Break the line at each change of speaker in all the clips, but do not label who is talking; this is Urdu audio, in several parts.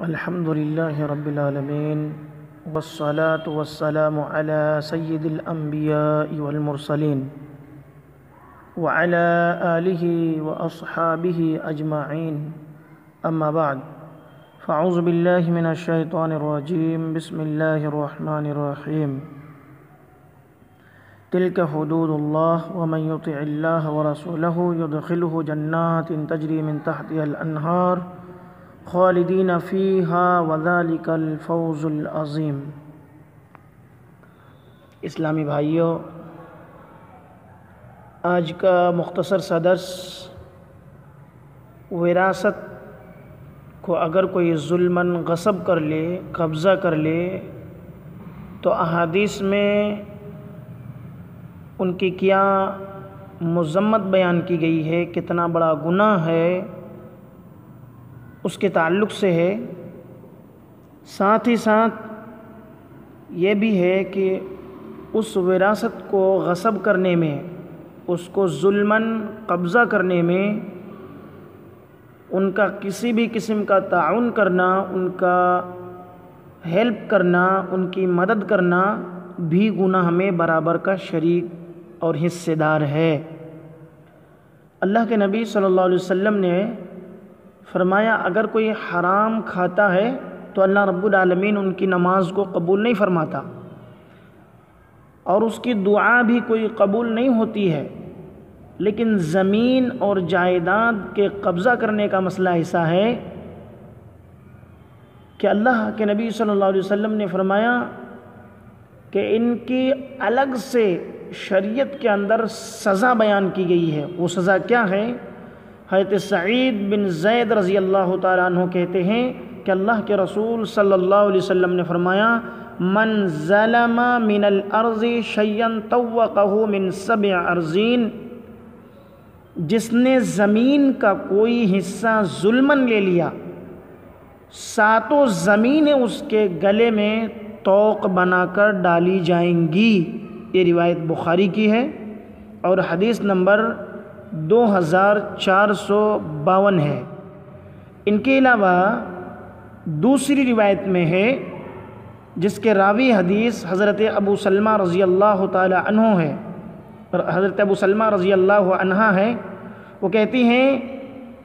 الحمد لله رب العالمين والصلاة والسلام على سيد الأنبياء والمرسلين وعلى آله وأصحابه أجمعين أما بعد فأعوذ بالله من الشيطان الرجيم بسم الله الرحمن الرحيم تلك حدود الله ومن يطع الله ورسوله يدخله جنات تجري من تحتها الأنهار خالدین فیہا وذالک الفوز العظیم۔ اسلامی بھائیوں، آج کا مختصر سا درس وراثت کو اگر کوئی ظلماً غصب کر لے، قبضہ کر لے تو احادیث میں ان کی کیا مذمت بیان کی گئی ہے، کتنا بڑا گناہ ہے، اس کے تعلق سے ہے۔ ساتھ ہی ساتھ یہ بھی ہے کہ اس وراثت کو غصب کرنے میں، اس کو ظلماً قبضہ کرنے میں ان کا کسی بھی قسم کا تعاون کرنا، ان کا ہیلپ کرنا، ان کی مدد کرنا بھی گناہ میں برابر کا شریک اور حصے دار ہے۔ اللہ کے نبی صلی اللہ علیہ وسلم نے فرمایا اگر کوئی حرام کھاتا ہے تو اللہ رب العالمین ان کی نماز کو قبول نہیں فرماتا اور اس کی دعا بھی کوئی قبول نہیں ہوتی ہے۔ لیکن زمین اور جائیداد کے قبضہ کرنے کا مسئلہ ایسا ہے کہ اللہ کے نبی صلی اللہ علیہ وسلم نے فرمایا کہ ان کی الگ سے شریعت کے اندر سزا بیان کی گئی ہے۔ وہ سزا کیا ہے؟ حضرت سعید بن زید رضی اللہ تعالیٰ عنہ کہتے ہیں کہ اللہ کے رسول صلی اللہ علیہ وسلم نے فرمایا من ظلم من الارض شیئا طوقہ من 7 ارضین، جس نے زمین کا کوئی حصہ ظلماً لے لیا 7 زمینیں اس کے گلے میں طوق بنا کر ڈالی جائیں گی۔ یہ روایت بخاری کی ہے اور حدیث نمبر 2452 ہے۔ ان کے علاوہ دوسری روایت میں ہے جس کے راوی حدیث حضرت ابو سلمہ رضی اللہ تعالی عنہ ہے، اور حضرت ابو سلمہ رضی اللہ عنہا ہے، وہ کہتی ہیں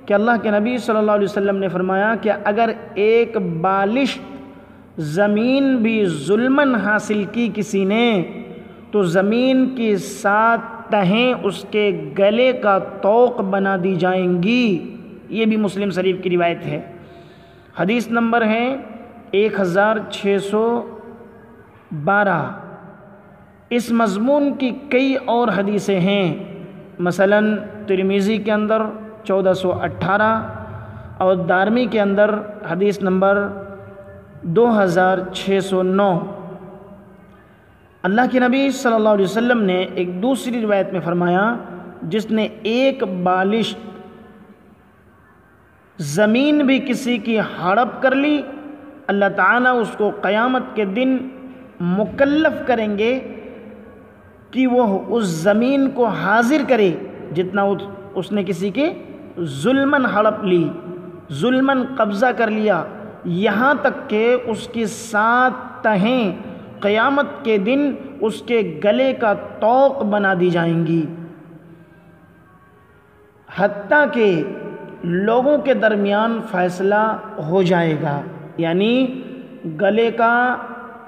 کہ اللہ کے نبی صلی اللہ علیہ وسلم نے فرمایا کہ اگر ایک بالشت زمین بھی ظلماً حاصل کی کسی نے تو زمین کی 7 تہیں اس کے گلے کا طوق بنا دی جائیں گی۔ یہ بھی مسلم شریف کی روایت ہے۔ حدیث نمبر ہے 1612۔ اس مضمون کی کئی اور حدیثیں ہیں، مثلا ترمذی کے اندر 1418 اور دارمی کے اندر حدیث نمبر 2609۔ اللہ کے نبی صلی اللہ علیہ وسلم نے ایک دوسری روایت میں فرمایا جس نے ایک بالشت زمین بھی کسی کی ہڑپ کر لی، اللہ تعالیٰ اس کو قیامت کے دن مکلف کریں گے کہ وہ اس زمین کو حاضر کرے جتنا اس نے کسی کے ظلماً ہڑپ لی، ظلماً قبضہ کر لیا، یہاں تک کہ اس کی 7 تہیں قیامت کے دن اس کے گلے کا طوق بنا دی جائیں گی، حتیٰ کہ لوگوں کے درمیان فیصلہ ہو جائے گا، یعنی گلے کا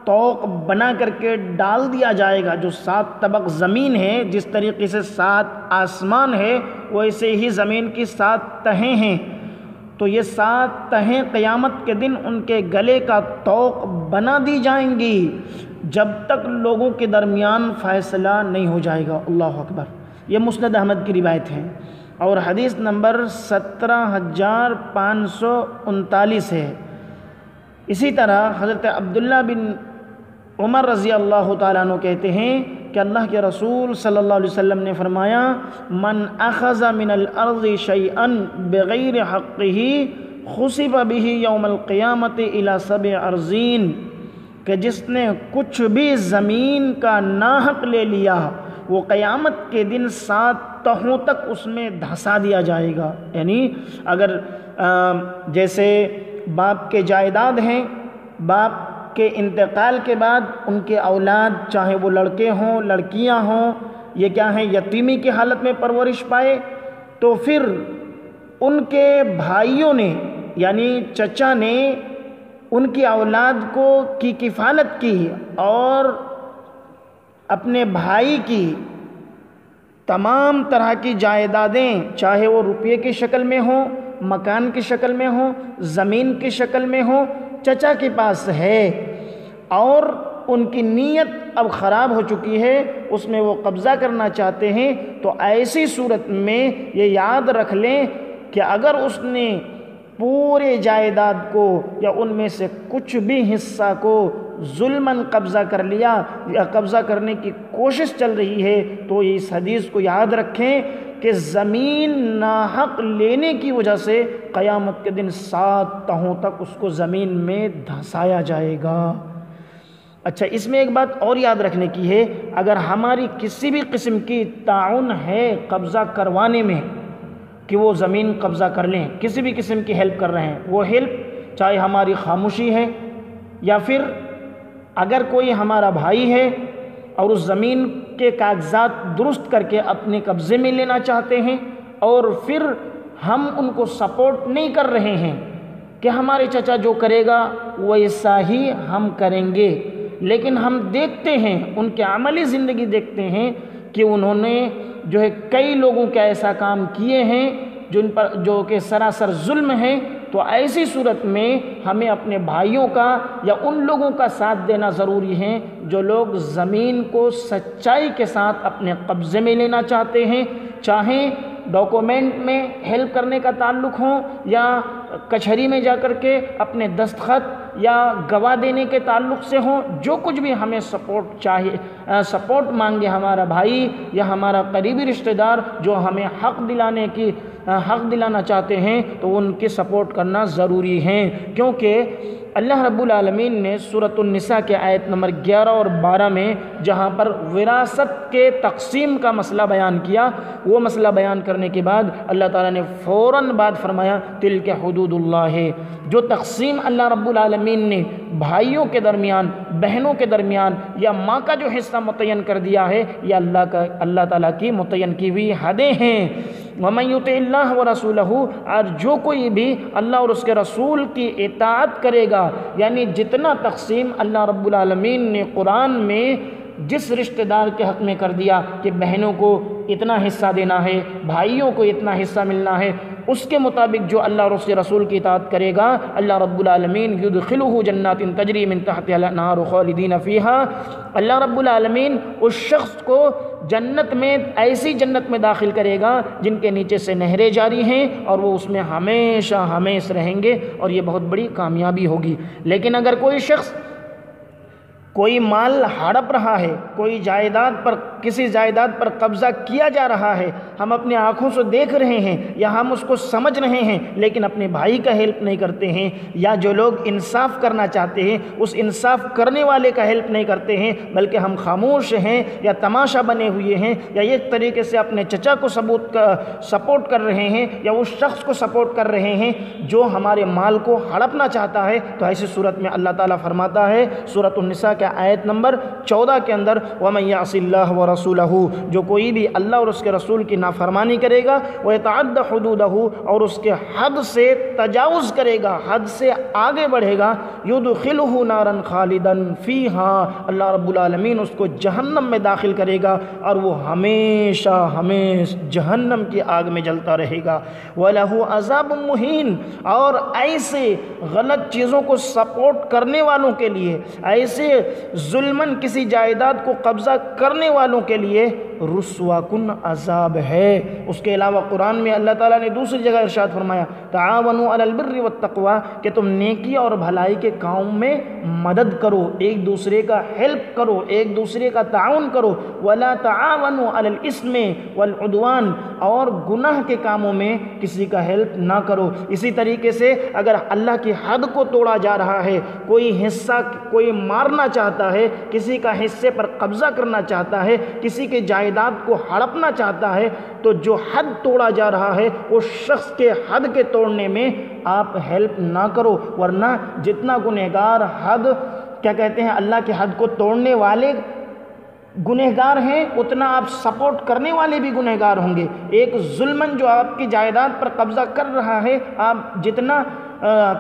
طوق بنا کر کے ڈال دیا جائے گا۔ جو 7 طبق زمین ہے، جس طریقے سے 7 آسمان ہے ویسے ہی زمین کی 7 تہیں ہیں، تو یہ 7 تہیں قیامت کے دن ان کے گلے کا طوق بنا دی جائیں گی جب تک لوگوں کے درمیان فیصلہ نہیں ہو جائے گا۔ اللہ اکبر۔ یہ مسند احمد کی روایت ہے اور حدیث نمبر 17539 ہے۔ اسی طرح حضرت عبداللہ بن عمر رضی اللہ تعالیٰ عنہ کہتے ہیں کہ اللہ کے رسول صلی اللہ علیہ وسلم نے فرمایا من اخذ من الارض شیئا بغیر حقہ خسف بہ یوم القیامت الی 7 ارضین، کہ جس نے کچھ بھی زمین کا ناحق لے لیا وہ قیامت کے دن 7 تہوں تک اس میں دھسا دیا جائے گا۔ یعنی اگر جیسے باپ کے جائیداد ہیں، باپ کے انتقال کے بعد ان کے اولاد چاہے وہ لڑکے ہوں لڑکیاں ہوں یہ کیا ہیں یتیمی کی حالت میں پرورش پائے، تو پھر ان کے بھائیوں نے یعنی چچا نے ان کی اولاد کی کفالت کی اور اپنے بھائی کی تمام طرح کی جائیدادیں چاہے وہ روپے کی شکل میں ہوں، مکان کی شکل میں ہوں، زمین کی شکل میں ہوں، چچا کے پاس ہے اور ان کی نیت اب خراب ہو چکی ہے، اس میں وہ قبضہ کرنا چاہتے ہیں، تو ایسی صورت میں یہ یاد رکھ لیں کہ اگر اس نے پورے جائیداد کو یا ان میں سے کچھ بھی حصہ کو ظلماً قبضہ کر لیا یا قبضہ کرنے کی کوشش چل رہی ہے، تو اس حدیث کو یاد رکھیں کہ زمین ناحق لینے کی وجہ سے قیامت کے دن 7 تہوں تک اس کو زمین میں دھنسایا جائے گا۔ اچھا، اس میں ایک بات اور یاد رکھنے کی ہے، اگر ہماری کسی بھی قسم کی تعاون ہے قبضہ کروانے میں کہ وہ زمین قبضہ کر لیں، کسی بھی قسم کی ہیلپ کر رہے ہیں، وہ ہیلپ چاہے ہماری خاموشی ہے یا پھر اگر کوئی ہمارا بھائی ہے اور اس زمین کے کاغذات درست کر کے اپنے قبضے میں لینا چاہتے ہیں اور پھر ہم ان کو سپورٹ نہیں کر رہے ہیں کہ ہمارے چچا جو کرے گا ویسا ہی ہم کریں گے، لیکن ہم دیکھتے ہیں ان کے عملی زندگی دیکھتے ہیں کہ انہوں نے جو ہے کئی لوگوں کے ایسا کام کیے ہیں جن پر جو کہ سراسر ظلم ہے، تو ایسی صورت میں ہمیں اپنے بھائیوں کا یا ان لوگوں کا ساتھ دینا ضروری ہے جو لوگ زمین کو سچائی کے ساتھ اپنے قبضے میں لینا چاہتے ہیں، چاہے ڈاکومنٹ میں ہیلپ کرنے کا تعلق ہو یا کچہری میں جا کر کے اپنے دستخط یا گواہ دینے کے تعلق سے ہوں، جو کچھ بھی ہمیں سپورٹ مانگے ہمارا بھائی یا ہمارا قریبی رشتہ دار جو ہمیں حق دلانا چاہتے ہیں، تو ان کی سپورٹ کرنا ضروری ہے، کیونکہ اللہ رب العالمین نے سورۃ النساء کے آیت نمبر 11 اور 12 میں جہاں پر وراثت کے تقسیم کا مسئلہ بیان کیا، وہ مسئلہ بیان کرنے کے بعد اللہ تعالیٰ نے فوراً بعد فرمایا تلک حدود اللہ ہے، جو تقسیم اللہ رب العالمین نے بھائیوں کے درمیان، بہنوں کے درمیان یا ماں کا جو حصہ متعین کر دیا ہے، یہ اللہ تعالیٰ کی متعین کی ہوئی حدیں ہیں۔ وَمَن يُطِعِ اللَّهَ وَرَسُولَهُ، اور جو کوئی بھی اللہ اور اس کے رسول کی اطاعت کرے گا، یعنی جتنا تقسیم اللہ رب العالمین نے قرآن میں جس رشتہ دار کے حق میں کر دیا کہ بہنوں کو اتنا حصہ دینا ہے، بھائیوں کو اتنا حصہ ملنا ہے، اس کے مطابق جو اللہ اور اس کے رسول کی اطاعت کرے گا، اللہ رب العالمین یدخلہ جنات تجری من تحتها الانہار خالدین فیہا، اللہ رب العالمین اس شخص کو جنت میں، ایسی جنت میں داخل کرے گا جن کے نیچے سے نہریں جاری ہیں اور وہ اس میں ہمیشہ ہمیش رہیں گے، اور یہ بہت بڑی کامیابی ہوگی۔ لیکن اگر کوئی شخص کوئی مال ہڑپ رہا ہے، کوئی کسی جائیداد پر قبضہ کیا جا رہا ہے، ہم اپنے آنکھوں سے دیکھ رہے ہیں یا ہم اس کو سمجھ رہے ہیں، لیکن اپنے بھائی کا ہیلپ نہیں کرتے ہیں، یا جو لوگ انصاف کرنا چاہتے ہیں اس انصاف کرنے والے کا ہیلپ نہیں کرتے ہیں، بلکہ ہم خاموش ہیں یا تماشا بنے ہوئے ہیں یا ایک طریقے سے اپنے چچا کو سپورٹ کر رہے ہیں یا اس شخص کو سپورٹ کر رہے ہیں جو ہمارے مال کو ہڑپنا چاہتا ہے، تو ایسی صورت میں اللہ تعالیٰ فرماتا ہے سورۃ النساء کے آیت نمبر 14 کے اندر وَمَن يَعْصِ اللَّهَ وَرَسُولَهُ، جو کوئی بھی اللہ اور اس کے رسول کی نافرمانی کرے گا، وَيَتَعَدَّ حُدُودَهُ، اور اس کے حد سے تجاوز کرے گا، حد سے آگے بڑھے گا، يُدْخِلُهُ نَارًا خَالِدًا فِيهَا، اللہ رب العالمین اس کو جہنم میں داخل کرے گا اور وہ ہمیشہ جہنم کی آگ میں جلتا رہے گا۔ وَلَهُ عَذَابٌ مُّهِينٌ، اور ایسے غلط چیزوں کو سپورٹ کرنے والوں کے لیے، ایسے ظلماً کسی جائیداد کو قبضہ کرنے والوں کے لیے رسوا کن عذاب ہے۔ اس کے علاوہ قرآن میں اللہ تعالیٰ نے دوسری جگہ ارشاد فرمایا تعاونوا علی البر والتقوی، کہ تم نیکی اور بھلائی کے کام میں مدد کرو، ایک دوسرے کا ہیلپ کرو، ایک دوسرے کا تعاون کرو، ولا تعاونوا علی الاثم والعدوان، اور گناہ کے کاموں میں کسی کا ہیلپ نہ کرو۔ اسی طریقے سے اگر اللہ کی حد کو توڑا جا رہا ہے، کوئی حصہ کوئی مارنا چاہتا ہے، کسی کا حصے پر قبضہ کرنا چاہتا ہے، کسی کے جائیداد جائیداد کو ہڑپنا چاہتا ہے تو جو حد توڑا جا رہا ہے اس شخص کے حد کے توڑنے میں آپ ہیلپ نہ کرو، ورنہ جتنا گنہگار حد کیا کہتے ہیں اللہ کے حد کو توڑنے والے گنہگار ہیں اتنا آپ سپورٹ کرنے والے بھی گنہگار ہوں گے۔ ایک ظلمن جو آپ کی جائیداد پر قبضہ کر رہا ہے، آپ جتنا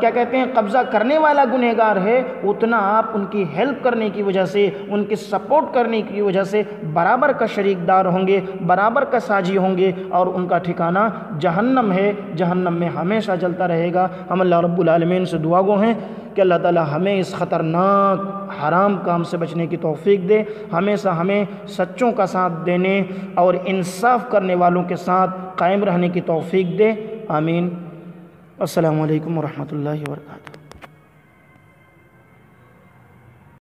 کیا کہتے ہیں قبضہ کرنے والا گنہگار ہے اتنا آپ ان کی ہیلپ کرنے کی وجہ سے، ان کی سپورٹ کرنے کی وجہ سے برابر کا شریک دار ہوں گے، برابر کا ساجی ہوں گے، اور ان کا ٹھکانہ جہنم ہے، جہنم میں ہمیشہ جلتا رہے گا۔ ہم اللہ رب العالمین سے دعا گو ہیں کہ اللہ تعالی ہمیں اس خطرناک حرام کام سے بچنے کی توفیق دے، ہمیشہ ہمیں سچوں کا ساتھ دینے اور انصاف کرنے والوں کے ساتھ قائم رہنے کی توفیق دے، آمین۔ السلام علیکم ورحمۃ اللہ وبرکاتہ۔